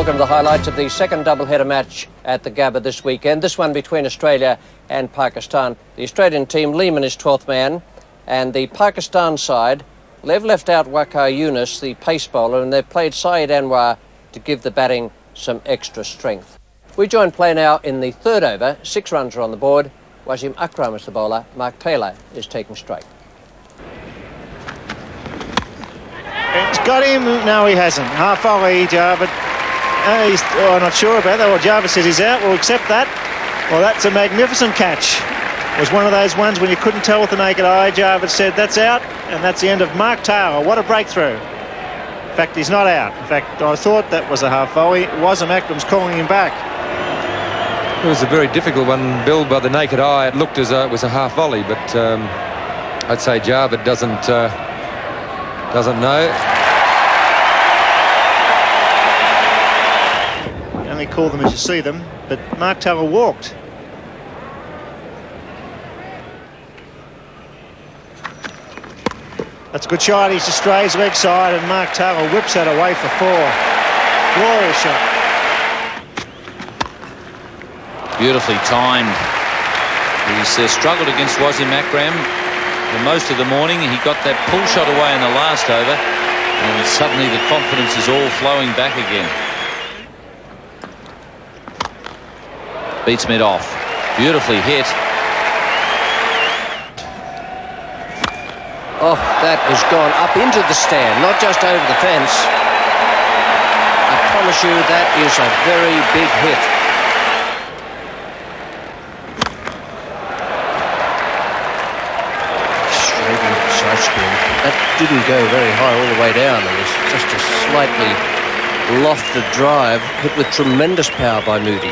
welcome to the highlights of the second doubleheader match at the Gabba this weekend. This one between Australia and Pakistan. The Australian team, Lehman is 12th man, and the Pakistan side, they've left out Waqar Younis, the pace bowler, and they've played Syed Anwar to give the batting some extra strength. We join play now in the third over. 6 runs are on the board. Wasim Akram is the bowler. Mark Taylor is taking straight. It's got him. No, he hasn't. Half volley, Jarvis. He's not sure about that. Well, Jarvis says he's out. We'll accept that. Well, that's a magnificent catch. It was one of those ones when you couldn't tell with the naked eye. Jarvis said that's out, and that's the end of Mark Taylor. What a breakthrough. In fact, he's not out. In fact, I thought that was a half volley. Wasim Akram's calling him back. It was a very difficult one, Bill. By the naked eye, it looked as though it was a half volley, but I'd say Jarvis doesn't know. You only call them as you see them, but Mark Taylor walked. That's a good shot. He's just strays leg side, and Mark Taylor whips that away for 4. Glorious shot. Beautifully timed. He's struggled against Wasim Akram for most of the morning. He got that pull shot away in the last over, and suddenly the confidence is all flowing back again. Beats mid off. Beautifully hit. Oh, that has gone up into the stand, not just over the fence. I promise you that is a very big hit. Straight side spin. That didn't go very high all the way down. It was just a slightly lofted drive, hit with tremendous power by Moody.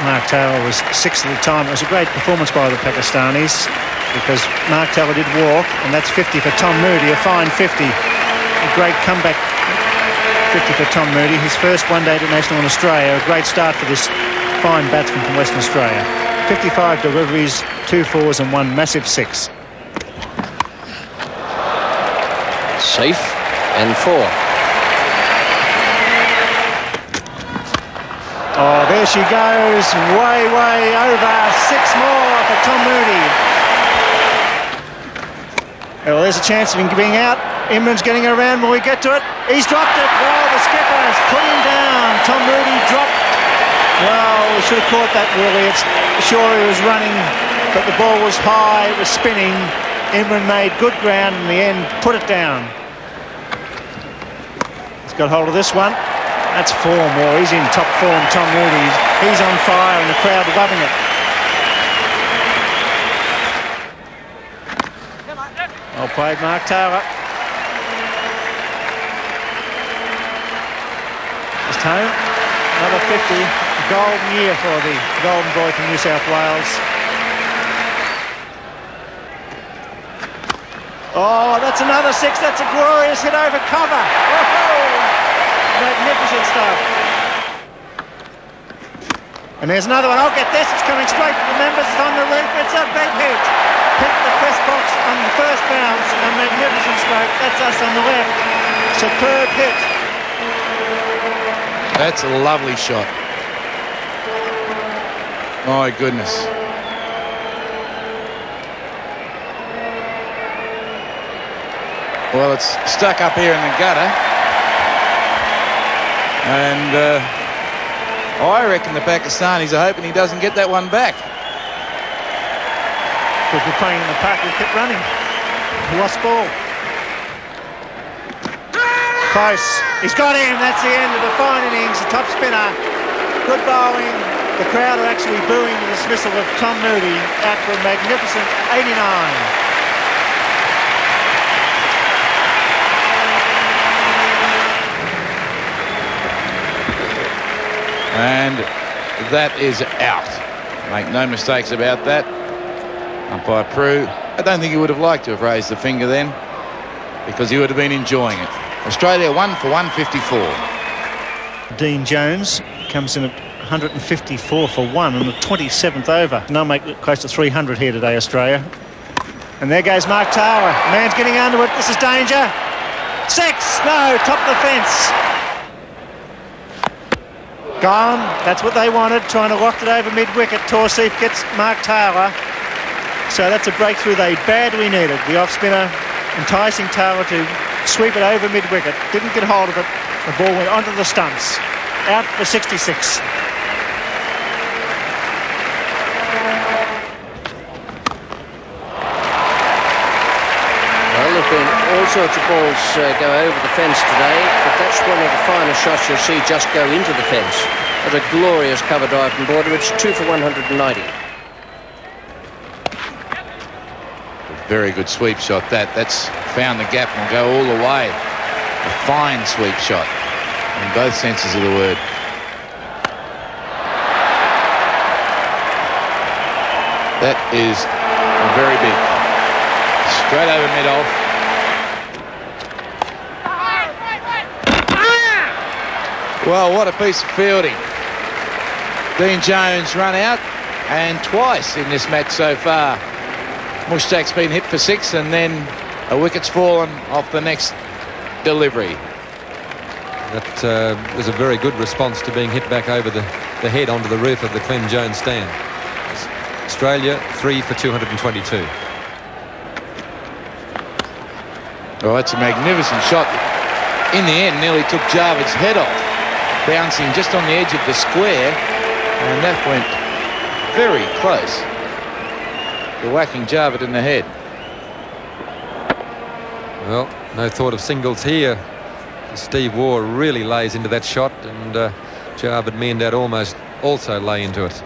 Mark Taylor was 6th at the time. It was a great performance by the Pakistanis because Mark Taylor did walk, and that's 50 for Tom Moody, a fine 50. A great comeback 50 for Tom Moody, his first one-day international in Australia. A great start for this fine batsman from Western Australia. 55 deliveries, 2 fours and 1 massive 6. Safe and 4. Oh, there she goes, way over. 6 more for Tom Moody. Well, there's a chance of him being out. Imran's getting around when we get to it. He's dropped it. Well, the skipper has put him down. Tom Moody dropped. Well, we should have caught that, really. It's sure he was running, but the ball was high, it was spinning. Imran made good ground in the end, put it down. He's got hold of this one. That's form. Well, he's in top form, Tom Moody. He's on fire and the crowd are loving it. Well played, Mark Taylor. Just home. Another 50. A golden year for the golden boy from New South Wales. Oh, that's another 6. That's a glorious hit over cover. Oh! Magnificent stuff. And there's another one. I'll get this. It's coming straight to the members. It's on the roof. It's a big hit. Hit the press box on the first bounce. A magnificent stroke. That's us on the left. Superb hit. That's a lovely shot. My goodness. Well, it's stuck up here in the gutter. And I reckon the Pakistanis are hoping he doesn't get that one back. Because we're playing in the park, we kept running. Lost ball. Close. He's got him. That's the end of the fine innings. The top spinner. Good bowling. The crowd are actually booing the dismissal of Tom Moody after a magnificent 89. And that is out. Make no mistakes about that. Umpire Prue, I don't think he would have liked to have raised the finger then, because he would have been enjoying it. Australia 1 for 154. Dean Jones comes in at 154 for 1 on the 27th over. They'll make it close to 300 here today, Australia. And there goes Mark Taylor. Man's getting under it. This is danger. 6, no, top of the fence. Gone, that's what they wanted, trying to loft it over mid-wicket. Torsif gets Mark Taylor. So that's a breakthrough they badly needed. The off-spinner enticing Taylor to sweep it over mid-wicket. Didn't get hold of it. The ball went onto the stumps. Out for 66. Well, there's been all sorts of balls go over the fence today, but that's one of the finest shots you'll see just go into the fence. What a glorious cover drive from Border. It's 2 for 190. Very good sweep shot. That's found the gap and will go all the way. A fine sweep shot in both senses of the word. That is very big. Straight over mid-off. Well, what a piece of fielding. Dean Jones run out, and twice in this match so far. Mushtaq's been hit for 6, and then a wicket's fallen off the next delivery. That was a very good response to being hit back over the head onto the roof of the Clem Jones stand. Australia 3 for 222. Oh, that's a magnificent shot. In the end, nearly took Javad's head off, bouncing just on the edge of the square, and that went very close to whacking Javad in the head. Well, no thought of singles here. Steve Waugh really lays into that shot, and Javad Miandad almost also lay into it.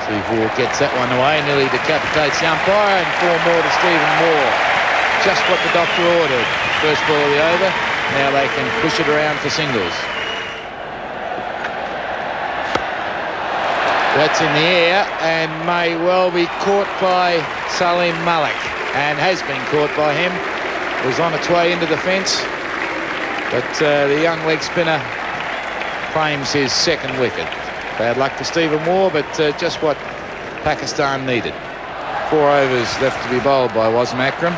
Steve Waugh gets that one away, nearly decapitates the umpire, and 4 more to Stephen Waugh. Just what the doctor ordered. First ball of the over. Now they can push it around for singles. That's in the air and may well be caught by Salim Malik, and has been caught by him. Was on its way into the fence, but the young leg spinner claims his 2nd wicket. Bad luck for Stephen Waugh, but just what Pakistan needed. 4 overs left to be bowled by Wasim Akram.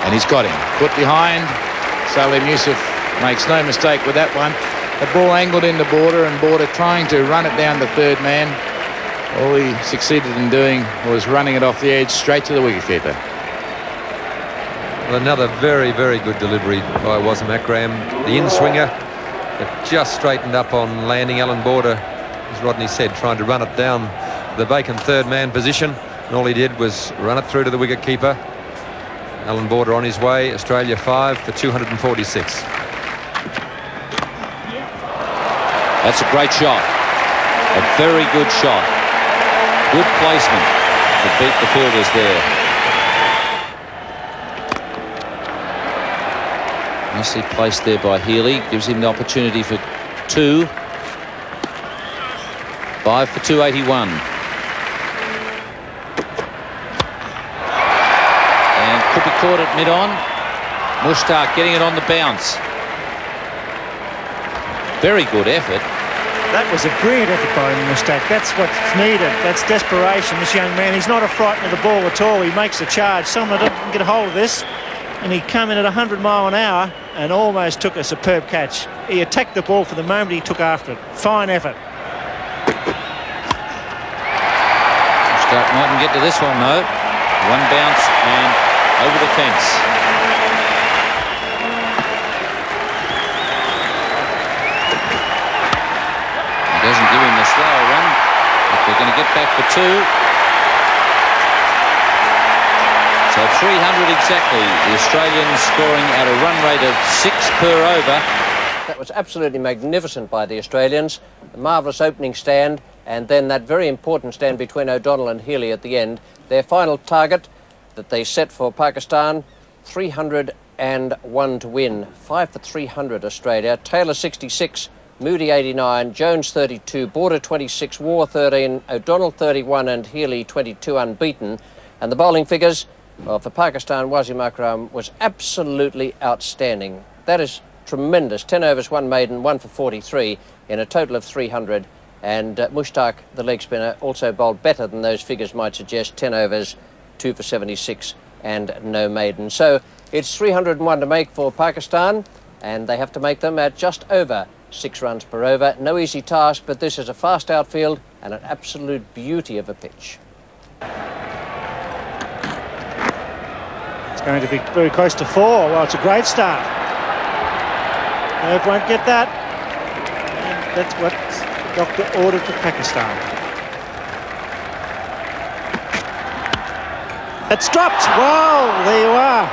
And he's got him. Put behind. Salim Yusuf makes no mistake with that one. The ball angled into Border, and Border trying to run it down the 3rd man. All he succeeded in doing was running it off the edge straight to the wicketkeeper. Well, another very, very good delivery by Wasim Akram. The in-swinger that just straightened up on landing. Alan Border, as Rodney said, trying to run it down the vacant 3rd man position, and all he did was run it through to the wicketkeeper. Alan Border on his way. Australia 5 for 246. That's a great shot. A very good shot. Good placement to beat the fielders there. Nicely placed there by Healy. Gives him the opportunity for 2. 5 for 281. And could be caught at mid-on. Mushtaq getting it on the bounce. Very good effort. That was a brilliant effort by Mushtaq. That's what's needed. That's desperation. This young man, he's not a frightened of the ball at all. He makes a charge. Someone didn't get a hold of this, and he came in at 100 mile an hour and almost took a superb catch. He attacked the ball for the moment he took after it. Fine effort. Mushtaq mightn't get to this one though. One bounce and over the fence. Doesn't give him the slower one, but they're going to get back for 2. So 300 exactly. The Australians scoring at a run rate of 6 per over. That was absolutely magnificent by the Australians. A marvellous opening stand, and then that very important stand between O'Donnell and Healy at the end. Their final target that they set for Pakistan, 301 to win. 5 for 300 Australia. Taylor 66. Moody 89, Jones 32, Border 26, Waugh 13, O'Donnell 31 and Healy 22 unbeaten. And the bowling figures, well, for Pakistan, Wasim Akram was absolutely outstanding. That is tremendous. 10 overs, 1 maiden, 1 for 43 in a total of 300. And Mushtaq, the leg spinner, also bowled better than those figures might suggest. 10 overs, 2 for 76 and no maiden. So it's 301 to make for Pakistan, and they have to make them at just over 6 runs per over. No easy task, but this is a fast outfield and an absolute beauty of a pitch. It's going to be very close to 4. Well, it's a great start. Irv won't get that. And that's what the doctor ordered for Pakistan. It's dropped. Well, there you are.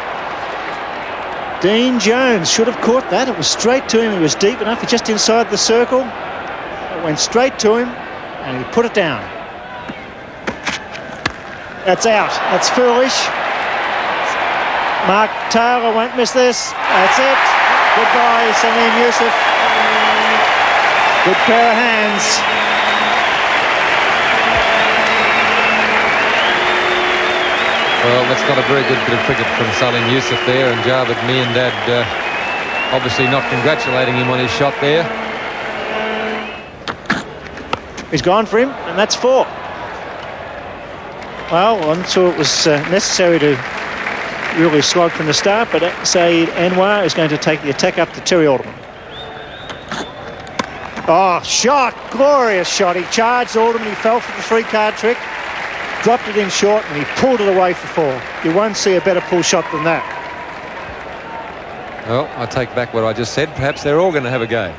Dean Jones should have caught that. It was straight to him. He was deep enough. He's just inside the circle. It went straight to him, and he put it down. That's out. That's foolish. Mark Taylor won't miss this. That's it. Goodbye, Salim Yusuf. Good pair of hands. Well, that's not a very good bit of cricket from Salim Yusuf there, and Javed Miandad obviously not congratulating him on his shot there. He's gone for him, and that's 4. Well, I'm not sure it was necessary to really slog from the start, but Saeed Anwar is going to take the attack up to Terry Alderman. Oh, shot! Glorious shot. He charged Alderman, he fell for the 3-card trick, dropped it in short, and he pulled it away for 4. You won't see a better pull shot than that. Well, I take back what I just said. Perhaps they're all going to have a go.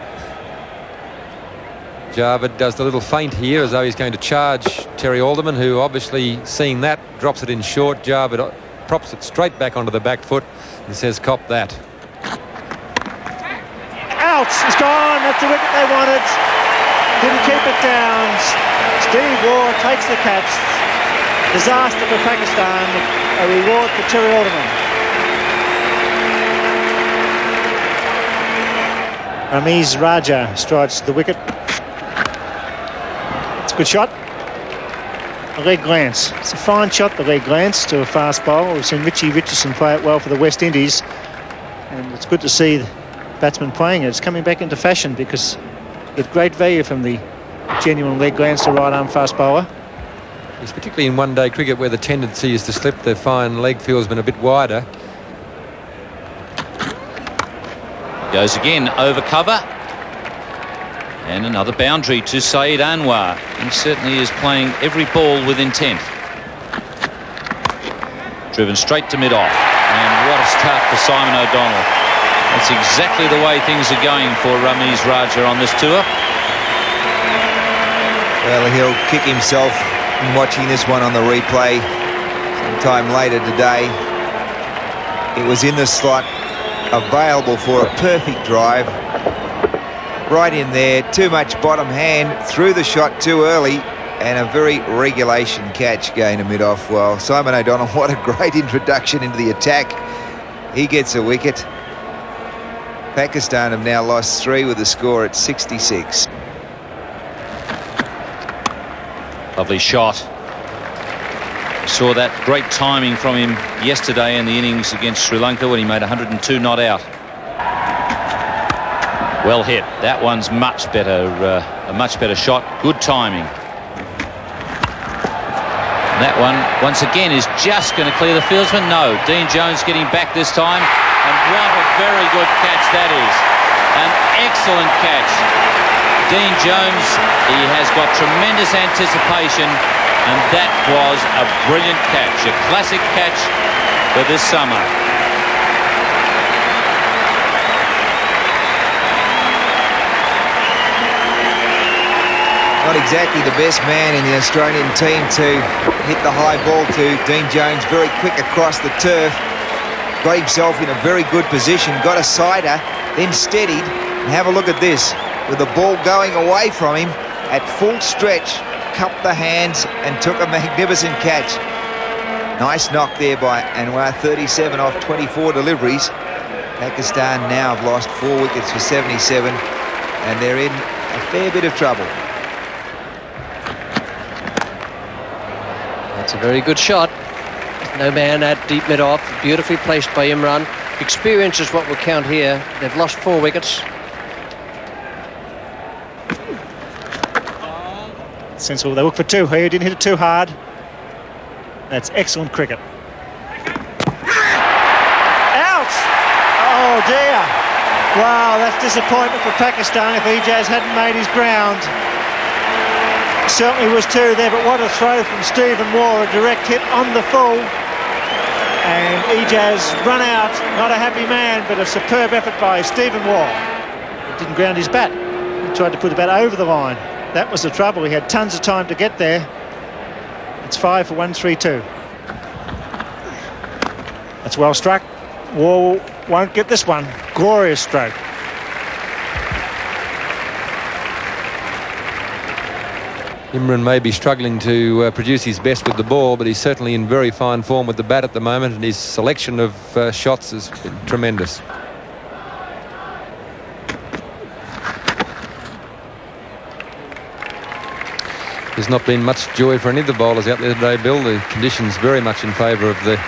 Javed does the little feint here as though he's going to charge Terry Alderman, who obviously, seeing that, drops it in short. Javed props it straight back onto the back foot and says, "Cop that." Out! He's gone. That's the wicket they wanted. Didn't keep it down. Steve Waugh takes the catch. Disaster for Pakistan. A reward for Terry Alderman. Ramiz Raja strides to the wicket. It's a good shot. A leg glance. It's a fine shot, the leg glance to a fast bowler. We've seen Richie Richardson play it well for the West Indies, and it's good to see the batsman playing it. It's coming back into fashion because you get great value from the genuine leg glance to right arm fast bowler. It's particularly in one-day cricket where the tendency is to slip the fine leg feels been a bit wider. Goes again over cover. And another boundary to Saeed Anwar. He certainly is playing every ball with intent. Driven straight to mid-off. And what a start for Simon O'Donnell. That's exactly the way things are going for Ramiz Raja on this tour. Well, he'll kick himself in watching this one on the replay sometime later today. It was in the slot, available for a perfect drive. Right in there, too much bottom hand, threw the shot too early, and a very regulation catch going to mid-off. Well, Simon O'Donnell, what a great introduction into the attack. He gets a wicket. Pakistan have now lost 3 with the score at 66. Lovely shot. We saw that great timing from him yesterday in the innings against Sri Lanka when he made 102 not out. Well hit. That one's much better, a much better shot. Good timing. And that one, once again, is just going to clear the fieldsman. No, Dean Jones getting back this time. And what a very good catch that is. An excellent catch. Dean Jones, he has got tremendous anticipation, and that was a brilliant catch. A classic catch for this summer. Not exactly the best man in the Australian team to hit the high ball to. Dean Jones very quick across the turf. Got himself in a very good position. Got a sider, then steadied. And have a look at this. With the ball going away from him at full stretch, cupped the hands and took a magnificent catch. Nice knock there by Anwar. 37 off 24 deliveries. Pakistan now have lost 4 wickets for 77, and they're in a fair bit of trouble. That's a very good shot. No man at deep mid-off. Beautifully placed by Imran. Experience is what will count here. They've lost 4 wickets. Sensible. They look for two here. Didn't hit it too hard. That's excellent cricket. Out! Oh dear. Wow, that's disappointment for Pakistan if Ijaz hadn't made his ground. Certainly was two there, but what a throw from Stephen Waugh, a direct hit on the full. And Ijaz run out, not a happy man, but a superb effort by Stephen Waugh. He didn't ground his bat. He tried to put the bat over the line. That was the trouble. He had tons of time to get there. It's 5 for 132. That's well struck. Waugh won't get this one. Glorious stroke. Imran may be struggling to produce his best with the ball, but he's certainly in very fine form with the bat at the moment, and his selection of shots has been tremendous. There's not been much joy for any of the bowlers out there today, Bill. The conditions very much in favour of the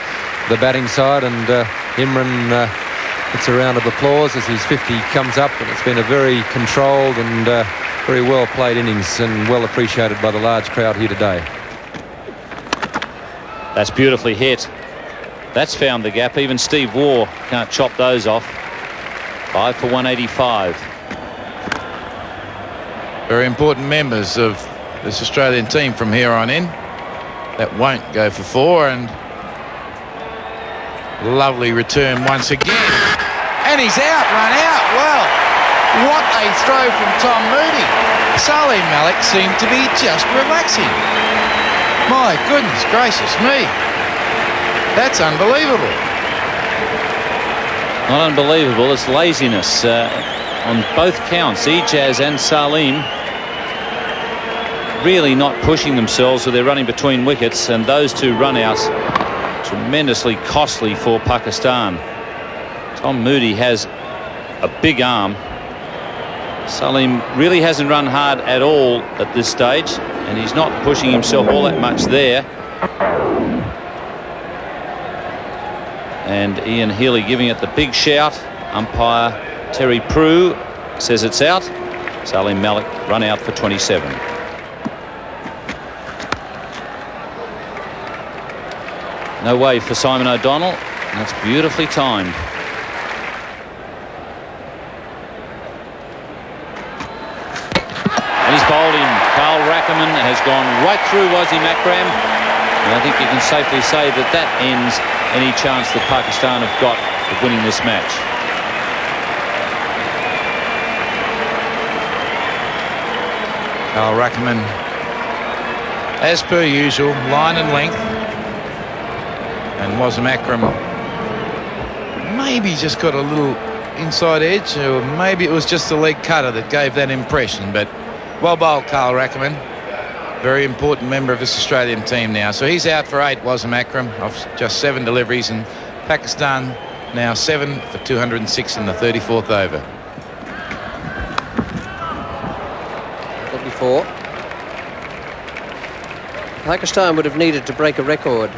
batting side, and Imran gets a round of applause as his 50 comes up, and it's been a very controlled and very well played innings and well appreciated by the large crowd here today. That's beautifully hit. That's found the gap. Even Steve Waugh can't chop those off. 5 for 185. Very important members of this Australian team from here on in. That won't go for 4, and lovely return once again. And he's out, run out. Well, what a throw from Tom Moody. Salim Malik seemed to be just relaxing. My goodness gracious me. That's unbelievable. Not unbelievable, it's laziness on both counts. Ijaz and Salim really not pushing themselves, so they're running between wickets, and those two run-outs tremendously costly for Pakistan. Tom Moody has a big arm. Salim really hasn't run hard at all at this stage, and he's not pushing himself all that much there. And Ian Healy giving it the big shout. Umpire Terry Prue says it's out. Salim Malik run out for 27. No way for Simon O'Donnell. That's beautifully timed. And he's bowled in. Carl Rackerman has gone right through Wazim Akram. And I think you can safely say that that ends any chance that Pakistan have got of winning this match. Carl Rackerman, as per usual, line and length. And Wazim Akram maybe just got a little inside edge, or maybe it was just the leg cutter that gave that impression. But well bowled, Carl Rackerman. Very important member of this Australian team now. So he's out for 8, Wazim Akram, off just 7 deliveries, and Pakistan now 7 for 206 in the 34th over. 44. Pakistan would have needed to break a record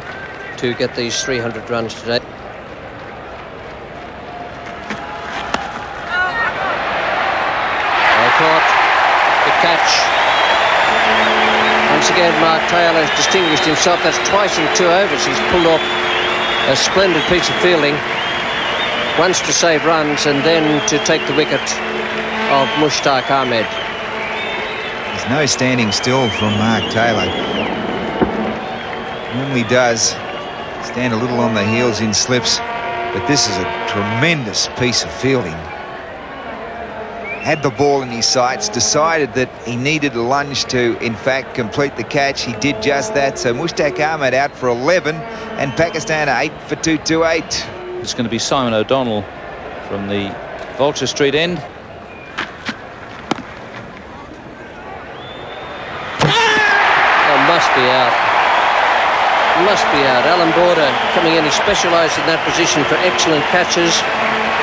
to get these 300 runs today. Well caught. Good catch. Once again, Mark Taylor has distinguished himself. That's twice in 2 overs. He's pulled off a splendid piece of fielding. Once to save runs, and then to take the wicket of Mushtaq Ahmed. There's no standing still from Mark Taylor. Normally does stand a little on the heels in slips, but this is a tremendous piece of fielding. Had the ball in his sights, decided that he needed a lunge to, in fact, complete the catch. He did just that. So Mushtaq Ahmed out for 11, and Pakistan 8 for 228. It's going to be Simon O'Donnell from the Vulture Street end. Oh, must be out. Must be out. Alan Border coming in. He specialised in that position for excellent catches,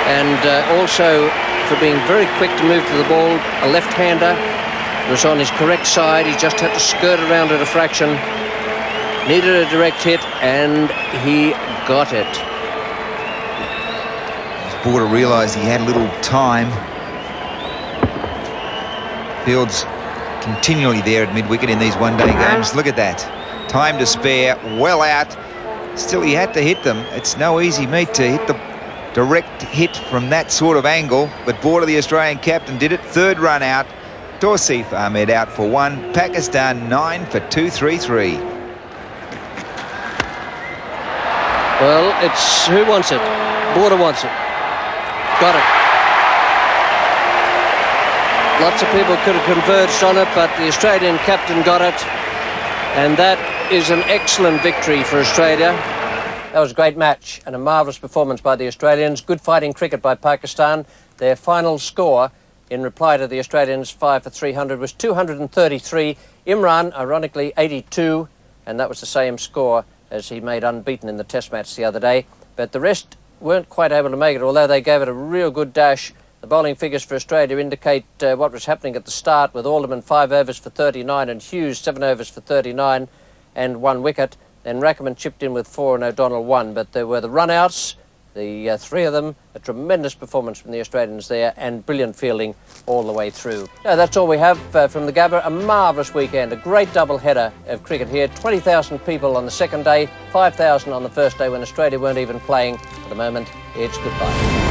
and also for being very quick to move to the ball. A left-hander was on his correct side. He just had to skirt around it a fraction. Needed a direct hit, and he got it. Border realised he had a little time. Fields continually there at mid-wicket in these one-day games. Look at that. Time to spare, well out. Still, he had to hit them. It's no easy meat to hit the direct hit from that sort of angle, but Border, the Australian captain, did it. Third run out. Tausif Ahmed out for 1. Pakistan 9 for 233. Well, it's who wants it? Border wants it. Got it. Lots of people could have converged on it, but the Australian captain got it. And that is an excellent victory for Australia. That was a great match and a marvellous performance by the Australians. Good fighting cricket by Pakistan. Their final score, in reply to the Australians' 5 for 300, was 233. Imran, ironically, 82, and that was the same score as he made unbeaten in the Test match the other day. But the rest weren't quite able to make it, although they gave it a real good dash. The bowling figures for Australia indicate what was happening at the start, with Alderman 5 overs for 39 and Hughes 7 overs for 39 and 1 wicket. Then Rackerman chipped in with 4 and O'Donnell 1, but there were the run-outs, the 3 of them, a tremendous performance from the Australians there, and brilliant fielding all the way through. So that's all we have from the Gabba. A marvellous weekend, a great double-header of cricket here. 20,000 people on the second day, 5,000 on the first day when Australia weren't even playing. For the moment, it's goodbye.